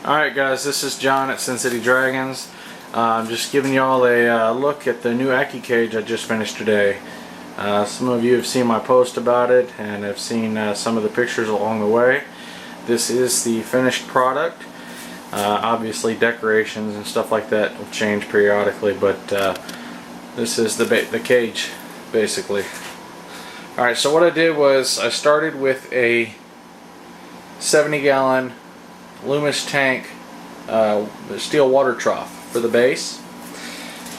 Alright guys, this is John at Sin City Dragons. I'm just giving y'all a look at the new Ackie cage I just finished today. Some of you have seen my post about it and have seen some of the pictures along the way. This is the finished product. Obviously decorations and stuff like that will change periodically, but this is the cage basically. Alright, so what I did was I started with a 70-gallon Loomis tank steel water trough for the base,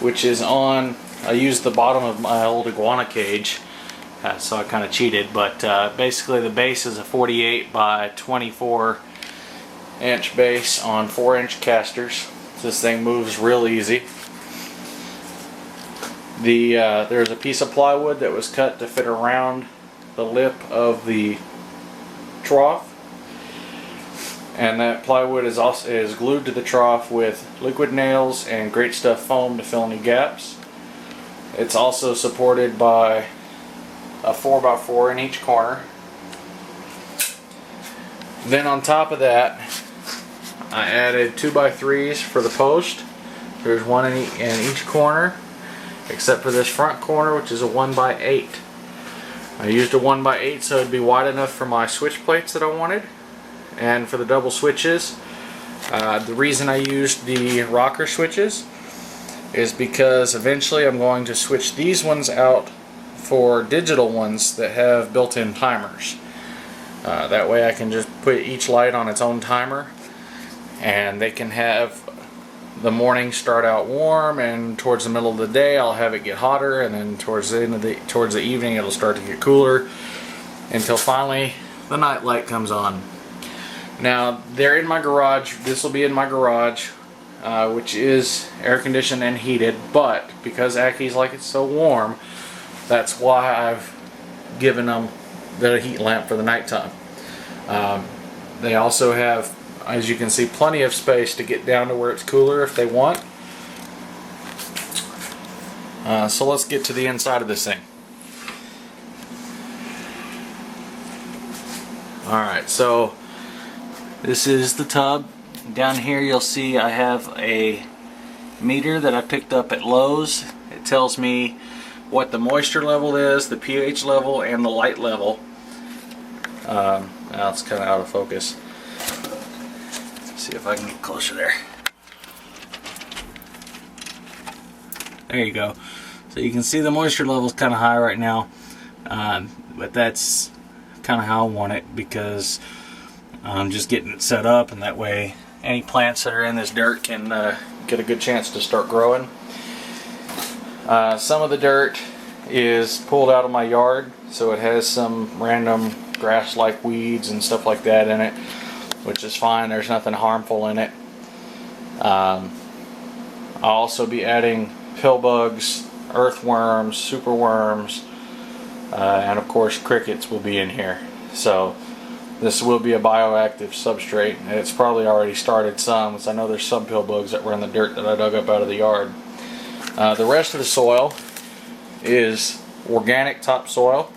which is on, I used the bottom of my old iguana cage, so I kind of cheated, but basically the base is a 48 by 24 inch base on 4-inch casters. This thing moves real easy. There's a piece of plywood that was cut to fit around the lip of the trough, and that plywood is glued to the trough with liquid nails and great stuff foam to fill any gaps. It's also supported by a 4x4 in each corner. Then on top of that, I added 2x3s for the post. There's one in each corner, except for this front corner, which is a 1x8. I used a 1x8 so it'd be wide enough for my switch plates that I wanted. And for the double switches, the reason I used the rocker switches is because eventually I'm going to switch these ones out for digital ones that have built-in timers. That way I can just put each light on its own timer, and they can have the morning start out warm, and towards the middle of the day I'll have it get hotter, and then towards the evening it'll start to get cooler until finally the night light comes on. Now they're in my garage. This will be in my garage, which is air conditioned and heated, but because Accie's like it's so warm, that's why I've given them the heat lamp for the nighttime. They also have, as you can see, plenty of space to get down to where it's cooler if they want. So let's get to the inside of this thing. Alright, so this is the tub. Down here you'll see I have a meter that I picked up at Lowe's. It tells me what the moisture level is, the pH level, and the light level. Now it's kind of out of focus. Let's see if I can get closer there. There you go. So you can see the moisture level is kind of high right now, but that's kind of how I want it, because I'm just getting it set up, and that way any plants that are in this dirt can get a good chance to start growing. Some of the dirt is pulled out of my yard, so it has some random grass-like weeds and stuff like that in it, which is fine. There's nothing harmful in it. I'll also be adding pill bugs, earthworms, superworms, and of course crickets will be in here. So this will be a bioactive substrate, and it's probably already started some, because I know there's some pill bugs that were in the dirt that I dug up out of the yard. The rest of the soil is organic topsoil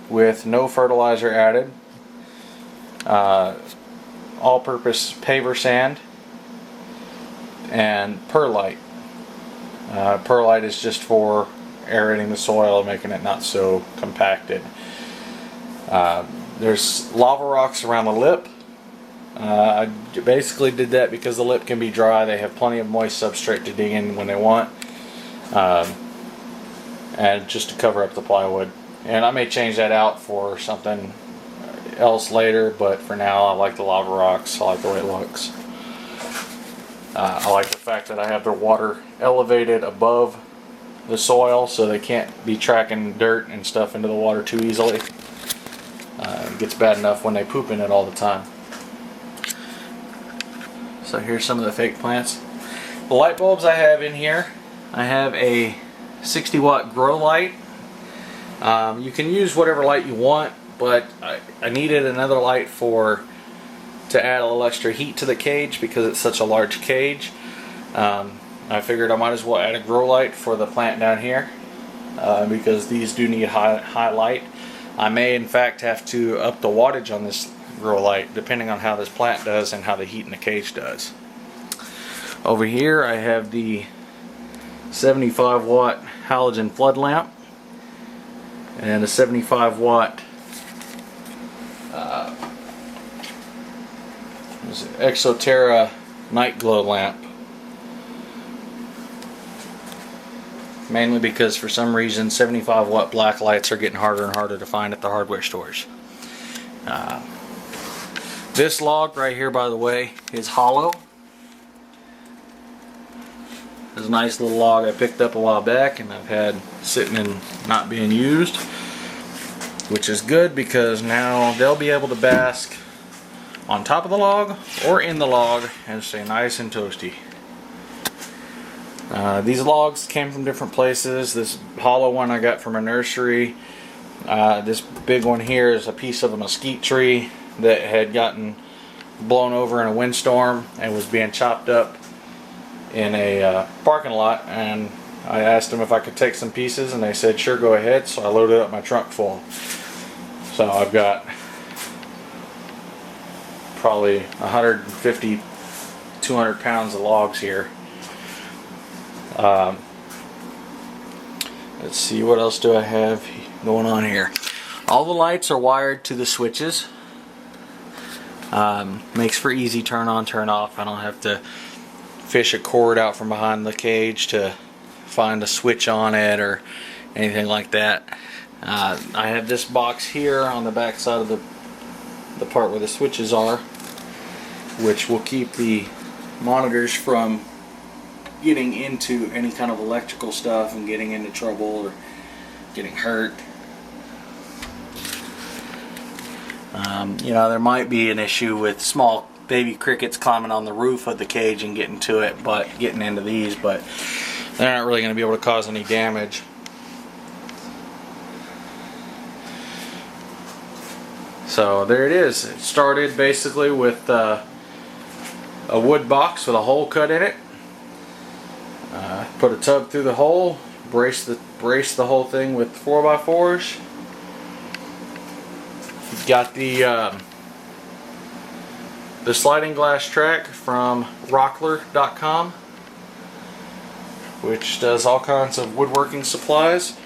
with no fertilizer added, all-purpose paver sand, and perlite. Perlite is just for aerating the soil and making it not so compacted. There's lava rocks around the lip. I basically did that because the lip can be dry. They have plenty of moist substrate to dig in when they want, and just to cover up the plywood. And I may change that out for something else later, but for now I like the lava rocks. I like the way it looks. I like the fact that I have the water elevated above the soil, so they can't be tracking dirt and stuff into the water too easily. It gets bad enough when they poop in it all the time. So here's some of the fake plants. The light bulbs I have in here, I have a 60-watt grow light. You can use whatever light you want, but I needed another light to add a little extra heat to the cage because it's such a large cage. I figured I might as well add a grow light for the plant down here, because these do need high light. I may in fact have to up the wattage on real light, depending on how this plant does and how the heat in the cage does. Over here I have the 75 watt halogen flood lamp and a 75 watt Exoterra night glow lamp. Mainly because for some reason 75 watt black lights are getting harder and harder to find at the hardware stores. This log right here, by the way, is hollow. It's a nice little log I picked up a while back and I've had sitting and not being used, which is good because now they'll be able to bask on top of the log or in the log and stay nice and toasty. These logs came from different places. This hollow one I got from a nursery. This big one here is a piece of a mesquite tree that had gotten blown over in a windstorm and was being chopped up in a parking lot, and I asked them if I could take some pieces and they said sure, go ahead. So I loaded up my trunk full. So I've got probably 150, 200 pounds of logs here. Let's see, what else do I have going on here? All the lights are wired to the switches. Makes for easy turn on, turn off. I don't have to fish a cord out from behind the cage to find a switch on it or anything like that. I have this box here on the back side of the part where the switches are, which will keep the monitors from getting into any kind of electrical stuff and getting into trouble or getting hurt. You know, there might be an issue with small baby crickets climbing on the roof of the cage and getting to it, but getting into these, but they're not really going to be able to cause any damage. So there it is. It started basically with a wood box with a hole cut in it. Put a tub through the hole, brace the whole thing with 4x4s. Got the sliding glass track from rockler.com, which does all kinds of woodworking supplies.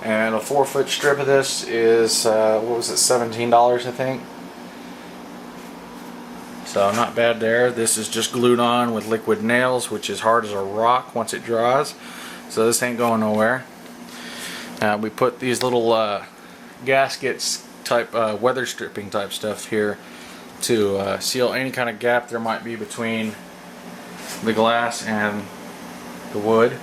And a 4-foot strip of this is what was it, $17 I think. So not bad there. This is just glued on with liquid nails, which is hard as a rock once it dries. So this ain't going nowhere. We put these little gaskets type weather stripping type stuff here to seal any kind of gap there might be between the glass and the wood.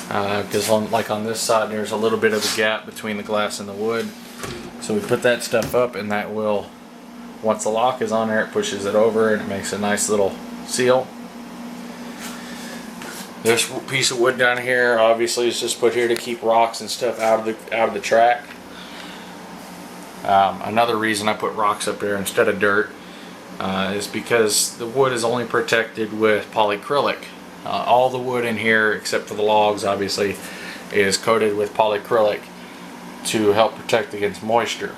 Because like on this side there's a little bit of a gap between the glass and the wood. So we put that stuff up, and that will, once the lock is on there, it pushes it over and it makes a nice little seal. This piece of wood down here obviously is just put here to keep rocks and stuff out of the track. Another reason I put rocks up there instead of dirt is because the wood is only protected with polyacrylic. All the wood in here, except for the logs obviously, is coated with polyacrylic to help protect against moisture.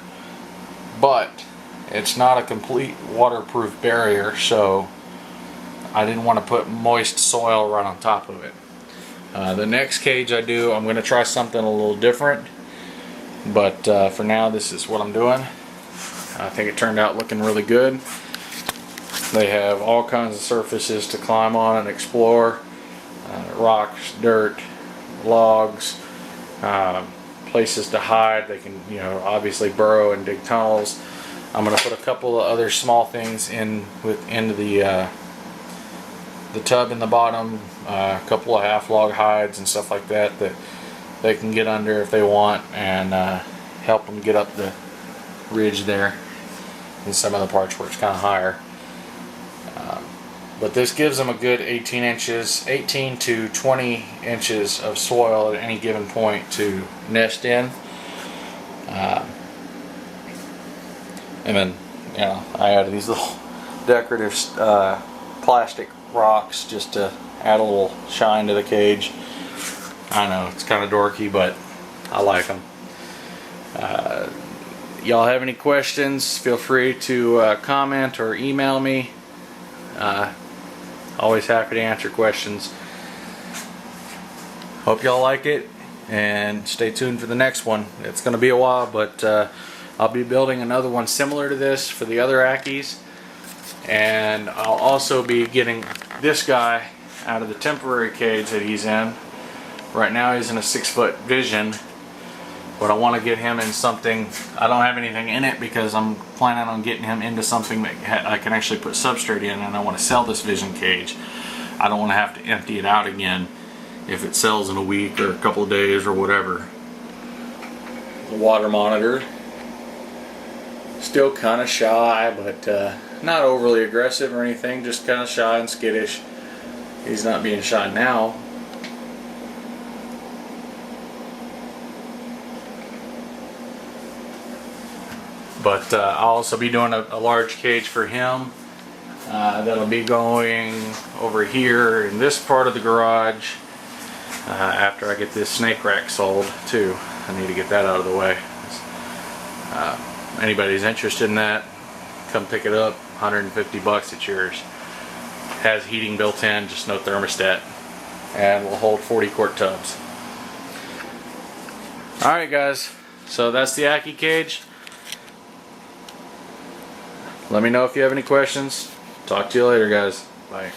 But it's not a complete waterproof barrier, so I didn't want to put moist soil right on top of it. The next cage I do, I'm going to try something a little different, but for now this is what I'm doing. I think it turned out looking really good. They have all kinds of surfaces to climb on and explore. Rocks, dirt, logs, places to hide. They can, you know, obviously burrow and dig tunnels. I'm going to put a couple of other small things into the tub in the bottom, a couple of half log hides and stuff like that that they can get under if they want, and help them get up the ridge there in some of the parts where it's kind of higher. But this gives them a good 18 to 20 inches of soil at any given point to nest in. And then, you know, I added these little decorative plastic rocks just to add a little shine to the cage. I know it's kind of dorky, but I like them. y'all have any questions, feel free to comment or email me. Always happy to answer questions. Hope y'all like it, and stay tuned for the next one. It's going to be a while, but I'll be building another one similar to this for the other ackies, and I'll also be getting this guy out of the temporary cage that he's in. Right now he's in a 6-foot vision, but I want to get him in something. I don't have anything in it because I'm planning on getting him into something that I can actually put substrate in, and I want to sell this vision cage. I don't want to have to empty it out again if it sells in a week or a couple of days or whatever. The water monitor, still kind of shy, but not overly aggressive or anything, just kind of shy and skittish. He's not being shy now. But I'll also be doing a large cage for him that'll be going over here in this part of the garage after I get this snake rack sold too. I need to get that out of the way. Anybody's interested in that, come pick it up. 150 bucks, it's yours. Has heating built in, just no thermostat, and will hold 40 quart tubs. Alright guys, so that's the ackie cage. Let me know if you have any questions. Talk to you later guys. Bye.